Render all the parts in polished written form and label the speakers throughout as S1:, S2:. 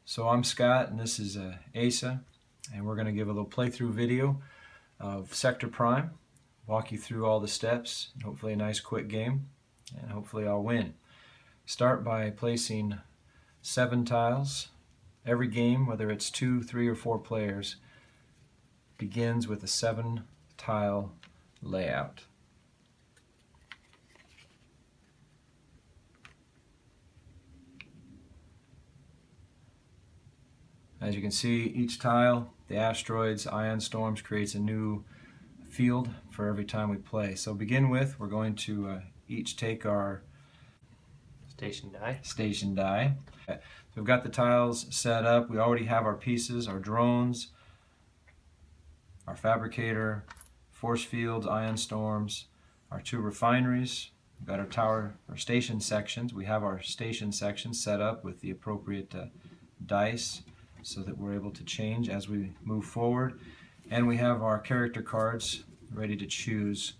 S1: So I'm Scott and this is Asa, and we're going to give a little playthrough video of Sector Prime, walk you through all the steps, and hopefully a nice quick game, and hopefully I'll win. Start by placing 7 tiles. Every game, whether it's 2, 3, or 4 players, begins with a 7-tile layout. As you can see, each tile, the asteroids, ion storms, creates a new field for every time we play. So begin with, we're going to each take our station die. So we've got the tiles set up. We already have our pieces, our drones, our fabricator, force fields, ion storms, our 2 refineries. We've got our tower or station sections. We have our station sections set up with the appropriate dice, so that we're able to change as we move forward. And we have our character cards ready to choose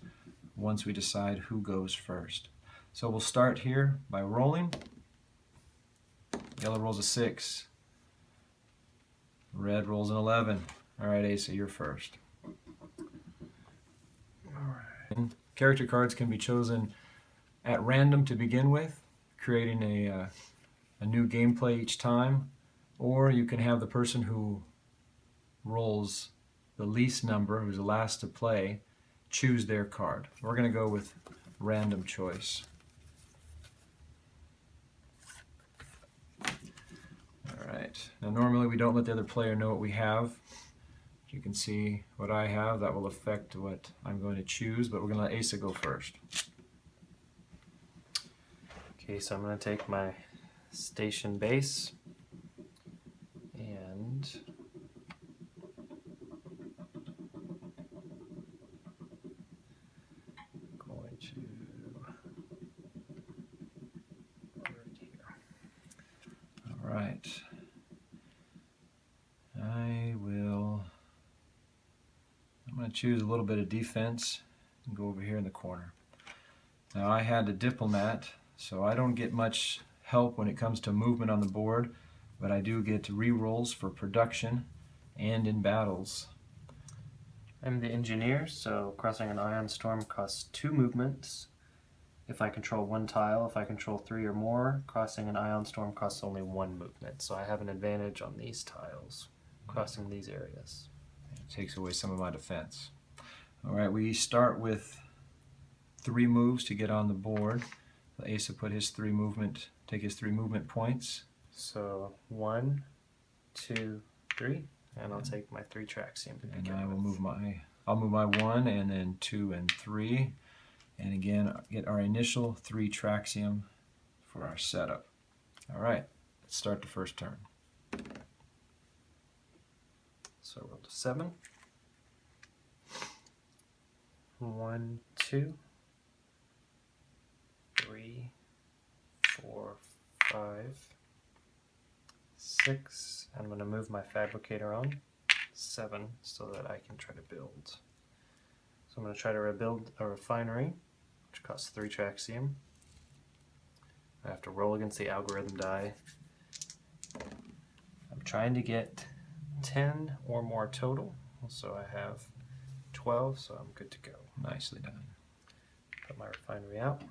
S1: once we decide who goes first. So we'll start here by rolling. Yellow rolls a 6. Red rolls an 11. Alright, Asa, you're first. Alright. Character cards can be chosen at random to begin with, creating a new gameplay each time. Or you can have the person who rolls the least number, who's the last to play, choose their card. We're going to go with random choice. Alright, now normally we don't let the other player know what we have. You can see what I have. That will affect what I'm going to choose, but we're going to let Asa go first.
S2: Okay, so I'm going to take my station base.
S1: Alright. I'm going to choose a little bit of defense and go over here in the corner. Now I had a diplomat, so I don't get much help when it comes to movement on the board, but I do get re-rolls for production and in battles.
S2: I'm the engineer, so crossing an ion storm costs 2 movements. If I control 1 tile, if I control 3 or more, crossing an ion storm costs only 1 movement. So I have an advantage on these tiles, crossing these areas.
S1: It takes away some of my defense. Alright, we start with 3 moves to get on the board. Asa put his 3 movement, take his 3 movement points.
S2: So 1, 2, 3, and I'll take my 3 Traxium to begin
S1: with.
S2: I'll
S1: move my 1 and then 2 and 3. And again, get our initial 3 Traxium for our setup. Alright, let's start the first turn.
S2: So roll to 7. 1, 2, 3, 4, 5, 6. I'm going to move my fabricator on 7 so that I can try to build. So I'm going to try to rebuild a refinery, which costs 3 Traxium. I have to roll against the algorithm die. I'm trying to get 10 or more total, so I have 12, so I'm good to go.
S1: Nicely done.
S2: Put my refinery out.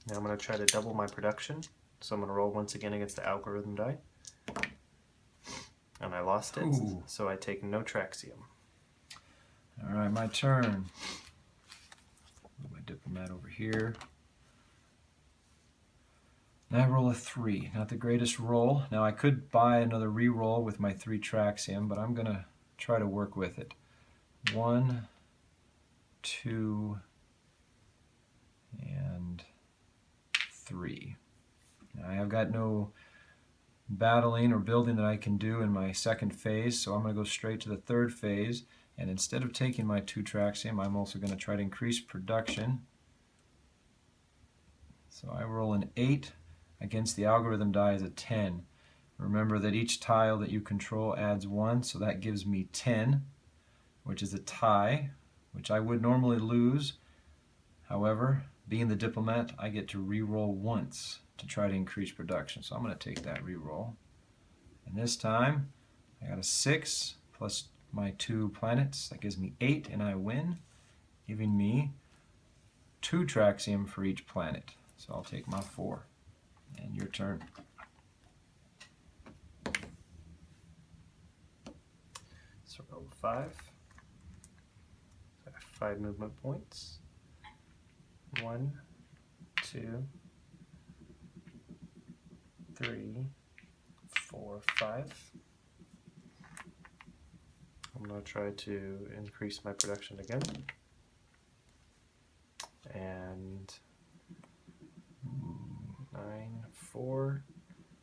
S2: Now I'm going to try to double my production, so I'm going to roll once again against the algorithm die. And I lost it,
S1: Ooh.
S2: So I take no Traxium.
S1: Alright, my turn. Move my diplomat over here. Now I roll a 3. Not the greatest roll. Now I could buy another re-roll with my 3 Traxium, but I'm going to try to work with it. 1, 2, and 3. Now I have got no battling or building that I can do in my second phase, so I'm going to go straight to the third phase. And instead of taking my 2 Traxium, I'm also going to try to increase production. So I roll an 8 against the algorithm die is a 10. Remember that each tile that you control adds 1, so that gives me 10, which is a tie, which I would normally lose. However, being the diplomat, I get to re-roll once to try to increase production. So I'm going to take that re-roll. And this time, I got a 6 plus my 2 planets. That gives me 8, and I win, giving me 2 Traxium for each planet. So I'll take my 4. And your turn.
S2: So roll 5. So I have 5 movement points. 1, 2, 3, 4, 5. I'm going to try to increase my production again. And 9, 4,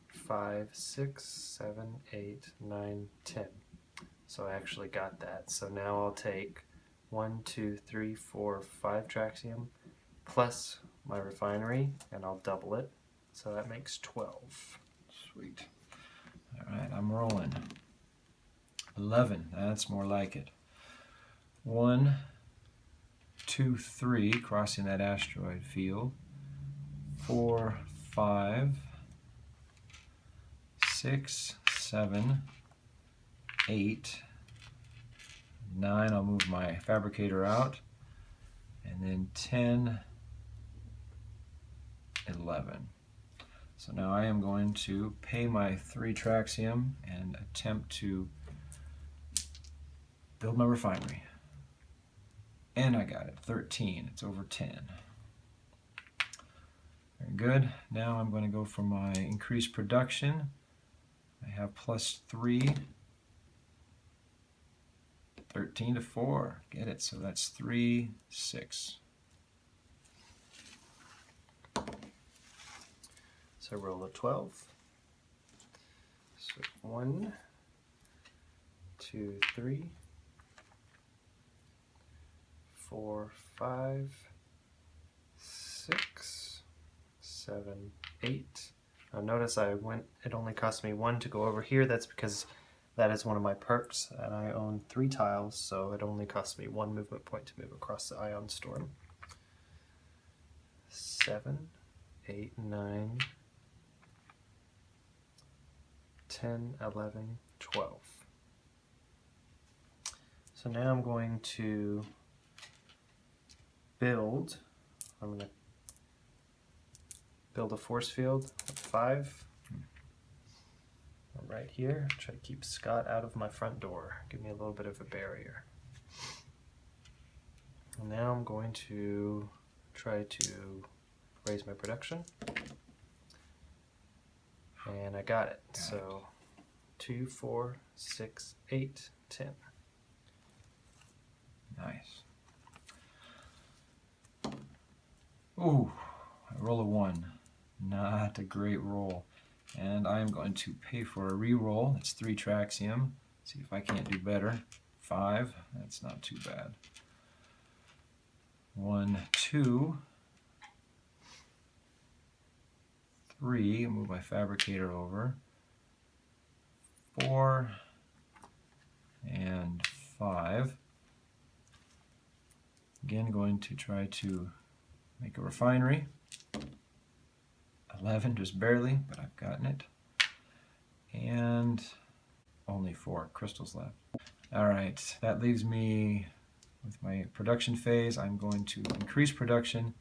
S2: 5, 6, 7, 8, 9, 10. So I actually got that. So now I'll take 1, 2, 3, 4, 5 Traxium plus my refinery, and I'll double it. So that makes 12.
S1: Sweet. All right, I'm rolling. 11. That's more like it. 1, 2, 3, crossing that asteroid field. 4, 5, 6, 7, 8, 9. I'll move my fabricator out. And then 10, 11. So now I am going to pay my 3 Traxium and attempt to build my refinery. And I got it, 13. It's over 10. Very good. Now I'm going to go for my increased production. I have plus 3. 13 to 4. Get it. So that's 3, 6.
S2: So roll a 12. So 1, 2, 3, 4, 5, 6, 7, 8. Now notice it only cost me 1 to go over here. That's because that is one of my perks, and I own 3 tiles, so it only cost me 1 movement point to move across the Ion Storm. 7, 8, 9, 10, 11, 12. So now I'm going to build. I'm going to build a force field with 5 right here. Try to keep Scott out of my front door. Give me a little bit of a barrier. And now I'm going to try to raise my production. And I got it. So 2, 4, 6, 8, 10.
S1: Nice. Ooh, I roll a 1. Not a great roll. And I'm going to pay for a re-roll. That's 3 Traxium. See if I can't do better. 5. That's not too bad. 1, 2, 3. Move my fabricator over. 4 and 5. Again, going to try to make a refinery. 11, just barely, but I've gotten it. And only 4 crystals left. All right, that leaves me with my production phase. I'm going to increase production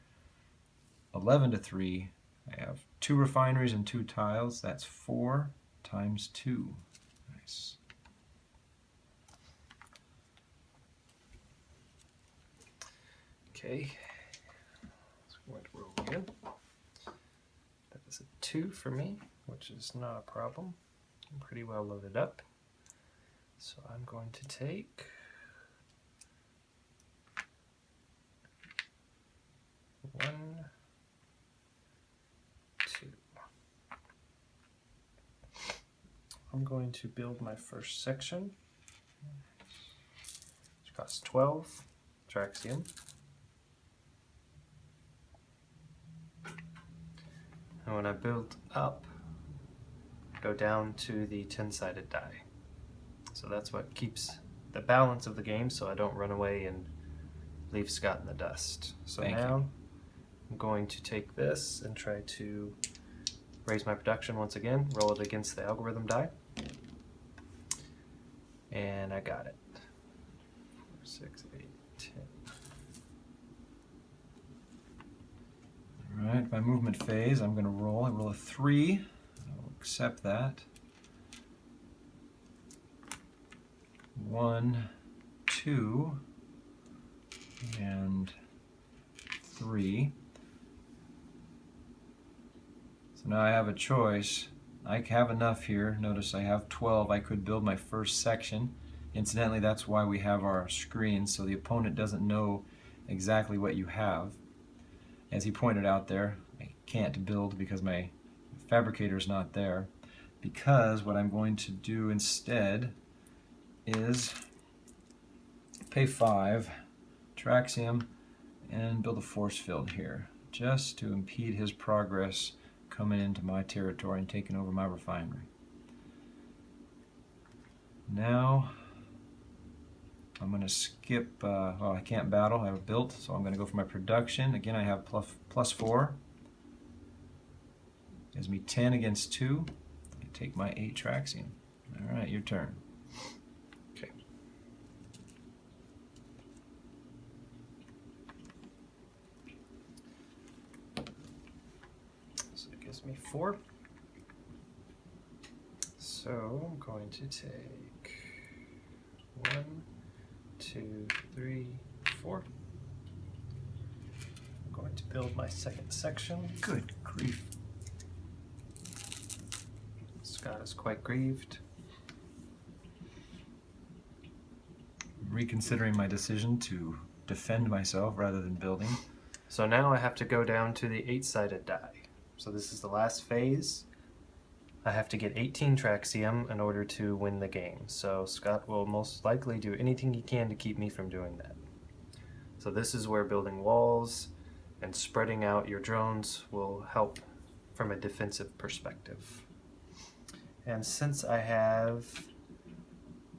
S1: 11 to 3. I have 2 refineries and 2 tiles. That's 4 times 2. Nice.
S2: Okay, so I'm going to roll again. That is a 2 for me, which is not a problem. I'm pretty well loaded up. So I'm going to take 1, 2. I'm going to build my first section, which costs 12 Traxium. And when I build up, go down to the 10-sided die. So that's what keeps the balance of the game, so I don't run away and leave Scott in the dust. So
S1: Thank
S2: now
S1: you.
S2: I'm going to take this and try to raise my production once again, roll it against the algorithm die. And I got it. 4, 6, 8, 10.
S1: All right, my movement phase, I'm going to roll. I roll a 3. I'll accept that. 1, 2, and 3. So now I have a choice. I have enough here. Notice I have 12. I could build my first section. Incidentally, that's why we have our screens, so the opponent doesn't know exactly what you have. As he pointed out there, I can't build because my fabricator is not there. Because what I'm going to do instead is pay 5, Traxium, and build a force field here, just to impede his progress coming into my territory and taking over my refinery. Now I'm going to skip, well, I can't battle, I have it built, so I'm going to go for my production. Again, I have plus 4. Gives me 10 against 2. I take my 8 Traxium. Alright, your turn.
S2: Okay. So it gives me 4. So I'm going to take 1, 2, 3, 4. I'm going to build my second section.
S1: Good grief.
S2: Scott is quite grieved.
S1: Reconsidering my decision to defend myself rather than building.
S2: So now I have to go down to the 8-sided die. So this is the last phase. I have to get 18 Traxium in order to win the game. So Scott will most likely do anything he can to keep me from doing that. So this is where building walls and spreading out your drones will help from a defensive perspective. And since I have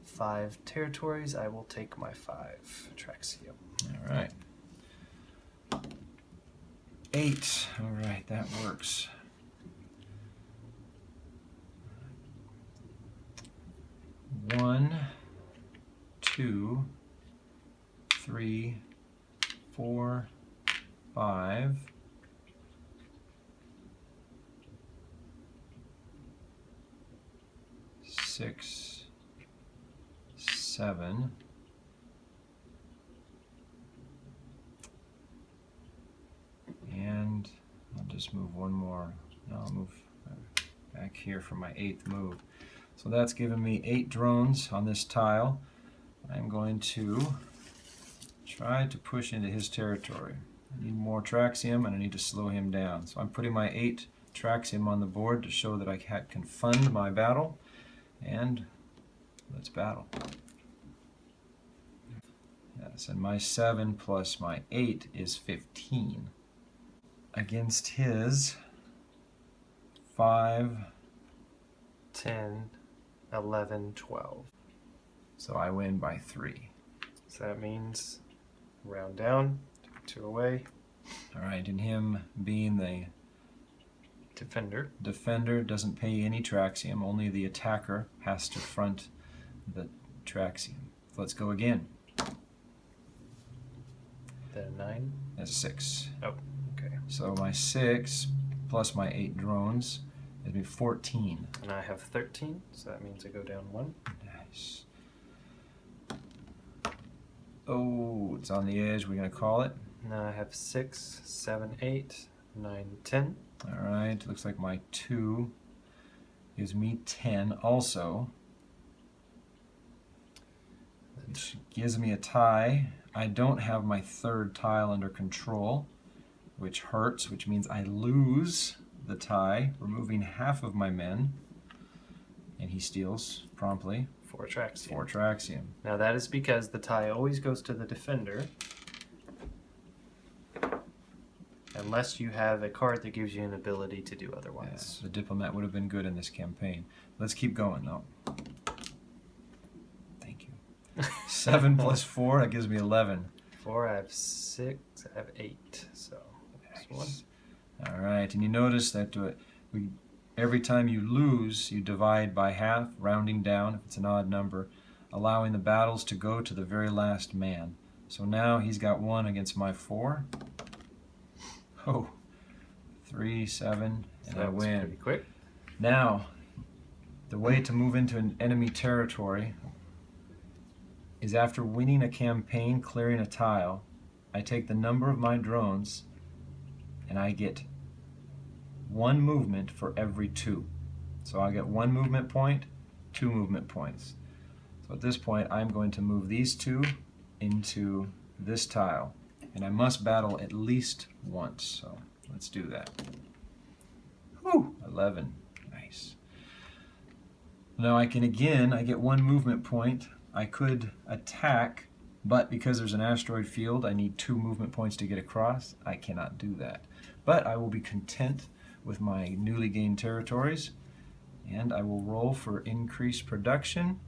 S2: 5 territories, I will take my 5 Traxium.
S1: All right. 8. All right, that works. One, 2, 3, 4, 5. 6, 7. And I'll just move one more. I'll move back here for my 8th move. So that's given me 8 drones on this tile. I'm going to try to push into his territory. I need more Traxium and I need to slow him down. So I'm putting my 8 Traxium on the board to show that I can fund my battle. And let's battle. Yes, and my 7 plus my 8 is 15. Against his 5,
S2: 10, 11, 12.
S1: so I win by 3.
S2: So that means round down, 2 away.
S1: Alright, and him being the defender doesn't pay any Traxium, only the attacker has to front the Traxium. So let's go again.
S2: Then 9.
S1: That's a 6.
S2: Oh, okay.
S1: So my 6 plus my 8 drones gives me 14.
S2: And I have 13, so that means I go down 1.
S1: Nice. Oh, it's on the edge. We're going to call it.
S2: Now I have 6, 7, 8, 9, 10.
S1: Alright, looks like my 2 gives me 10 also. Which gives me a tie. I don't have my 3rd tile under control, which hurts, which means I lose the tie, removing half of my men. And he steals promptly
S2: 4 Traxium.
S1: 4 Traxium.
S2: Now that is because the tie always goes to the defender. Unless you have a card that gives you an ability to do otherwise.
S1: Yes, the diplomat would have been good in this campaign. Let's keep going though. Thank you. 7 plus 4, that gives me 11.
S2: 4, I have 6, I have 8. So that's 1.
S1: Alright, and you notice that every time you lose, you divide by half, rounding down if it's an odd number. allowing the battles to go to the very last man. So now he's got 1 against my 4. Oh, 3, 7, and I
S2: That was
S1: win.
S2: pretty quick.
S1: Now, the way to move into an enemy territory is after winning a campaign, clearing a tile, I take the number of my drones and I get 1 movement for every 2. So I get 1 movement point, 2 movement points. So at this point, I'm going to move these 2 into this tile. And I must battle at least once. So let's do that. Whew, 11. Nice. Now I get 1 movement point. I could attack, but because there's an asteroid field, I need 2 movement points to get across. I cannot do that. But I will be content with my newly gained territories, and I will roll for increased production.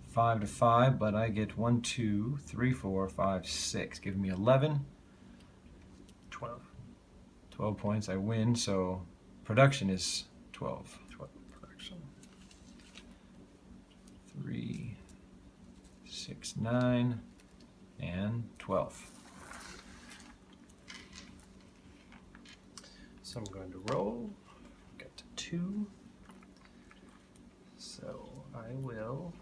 S1: 5 to 5, but I get 1, 2, 3, 4, 5, 6, giving me 11.
S2: 12.
S1: 12 points. I win, so production is 12.
S2: 12 production.
S1: 3, 6, 9, and 12.
S2: So I'm going to roll. Got to 2. So I will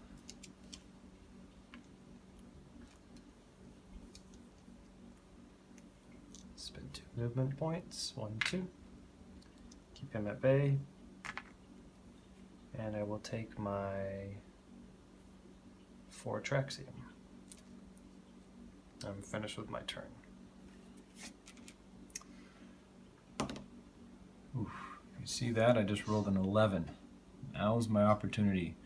S2: spend 2 movement points. 1, 2. Keep him at bay. And I will take my 4 Traxium. I'm finished with my turn.
S1: Oof. You see that? I just rolled an 11. Now's my opportunity.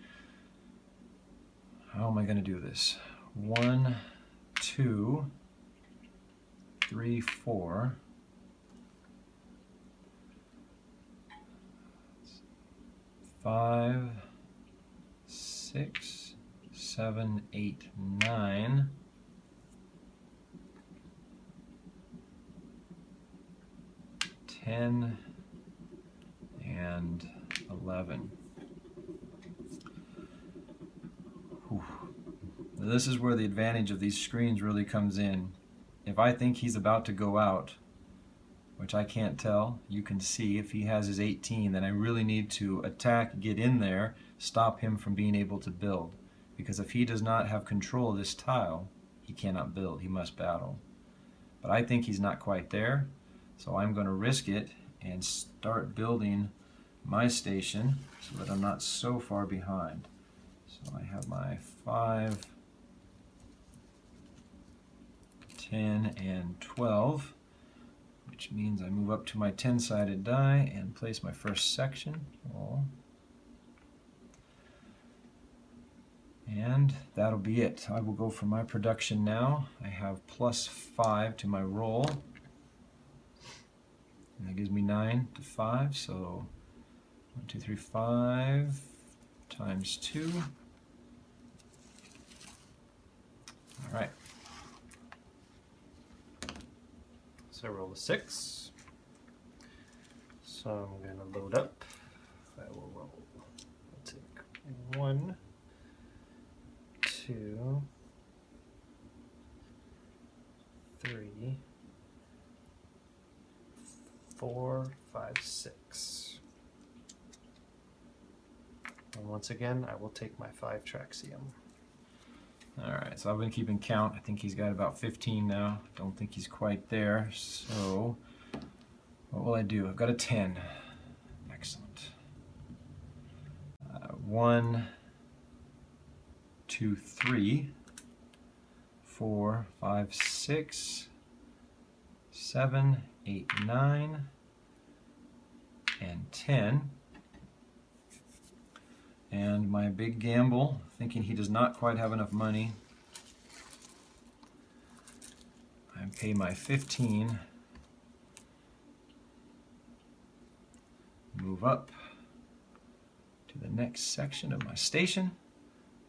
S1: How am I going to do this? 1, 2, 3, 4. 5, 6, 7, 8, 9. 10 and 11. Whew. Now this is where the advantage of these screens really comes in. If I think he's about to go out, which I can't tell, you can see if he has his 18, then I really need to attack, get in there, stop him from being able to build. Because if he does not have control of this tile, he cannot build, he must battle. But I think he's not quite there, so I'm going to risk it and start building my station so that I'm not so far behind. So I have my 5, 10, and 12, which means I move up to my 10-sided die and place my first section. Oh. And that'll be it. I will go for my production now. I have +5 to my roll. And that gives me 9 to 5, so 1, 2, 3, 5 times 2. All right.
S2: So I roll a 6. So I'm going to load up. I will roll. I'll take 1, 2, 3, 4, 5, 6. And once again, I will take my 5 Traxium.
S1: All right, so I've been keeping count. I think he's got about 15 now. Don't think he's quite there. So what will I do? I've got a 10. Excellent. 1, 2, 3, 4, 5, 6, 7, 8, 9, and 10. And my big gamble, thinking he does not quite have enough money, I pay my 15, move up to the next section of my station,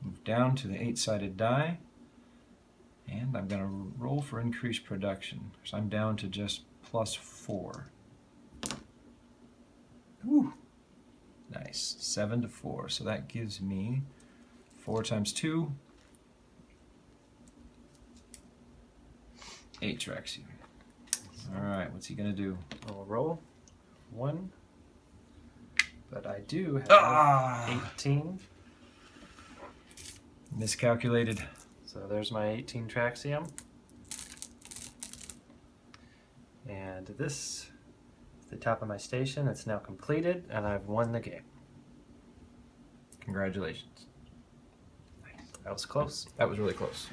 S1: move down to the 8-sided die, and I'm going to roll for increased production. So I'm down to just +4. Ooh, nice. Nice. 7-4. So that gives me 4 times 2. 8 Traxium. Alright, what's he gonna do?
S2: I'll roll 1. But I do have 18.
S1: Miscalculated.
S2: So there's my 18 Traxium. And this is the top of my station. It's now completed, and I've won the game.
S1: Congratulations.
S2: That was close.
S1: That was really close.